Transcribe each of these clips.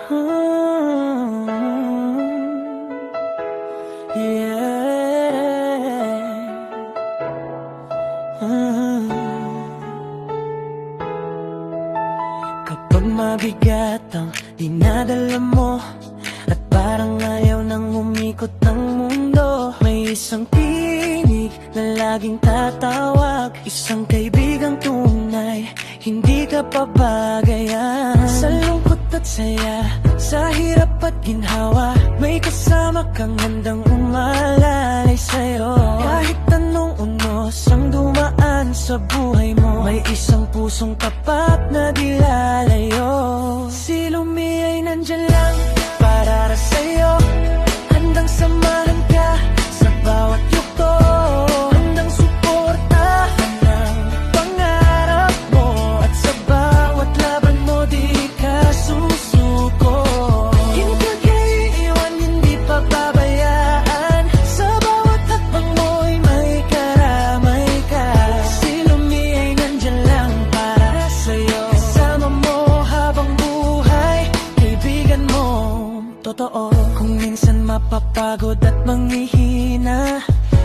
Hmm, yeah. Hmm. Kapag mabigat ang dinadala mo at parang ayaw nang umikot ng mundo, may isang tinig na laging tatawag, isang kaibigang tunay, hindi ka pabagayan. Sa lungkot at saya, sa hirap at ginhawa, may kasama kang handang umalalay sa'yo. Kahit anong unos ang dumaan sa buhay mo, may isang pusong tapat na di lalayo. Si Lumi ay nandyan lang para sa'yo, handang samahan ka sa bawat yugto, handang suportahan ang pangarap mo, at sa bawat laban mo di ka susuko. Hindi ka iiwan, hindi pababayaan, sa bawat hakbang mo'y may karamay ka. Si Lumi ay nandyan lang para sa'yo, kasama mo habang buhay, kaibigan mo totoo. Kung minsan mapapagod at manghihina,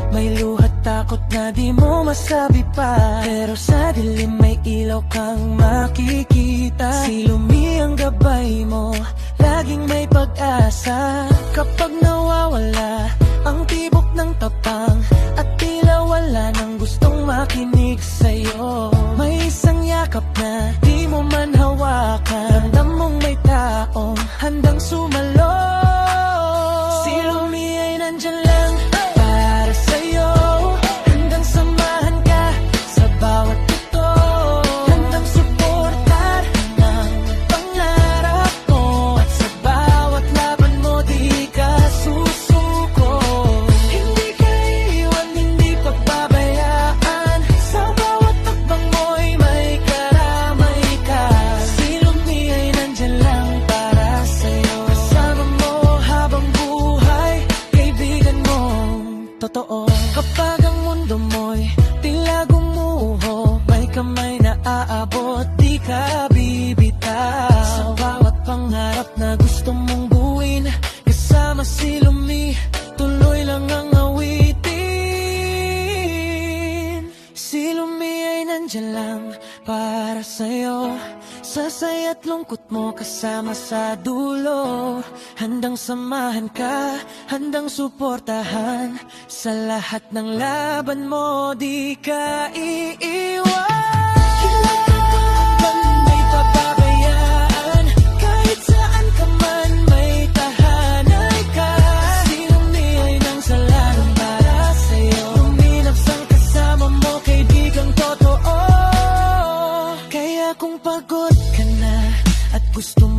may luhat takot na di mo masabi pa, pero sa dilim may ilaw kang makikita. Si Lumi ang gabay mo, laging may pag-asa. Kapag nawawala ang tibok ng tapang at tila wala nang gustong makinig sa'yo, may isang yakap na di mo man hawakan, ramdam mong may taong handang sumalo. Si Lumi ay nandyan lang para sa'yo, handang samahan ka sa bawat ito, handang suportar ng pangarap mo, at sa bawat laban mo di ka susuko. Hindi ka iiwan, hindi pababayaan, sa bawat takbang mo'y may karamay ka. Si Lumi ay nandyan lang para sa'yo, kasama mo habang buhay, kaibigan mo totoo. Kapag ang mundo mo'y tila gumuho, may kamay na aabot, di ka bibitaw. Sa bawat pangarap na gusto mong buuin, kasama si Lumi, tuloy lang ang awitin. Si Lumi ay nandyan lang para sa'yo, sa saya't lungkot mo kasama sa dulo, handang samahan ka, handang suportahan, sa lahat ng laban mo di ka iiwan. May pababayaan, kahit saan ka man may tahanay ka. Si Lumi ay nang salalang para sa'yo, luminapsang ang kasama mo, kaibigang totoo. Kaya kung pagod ka na at gusto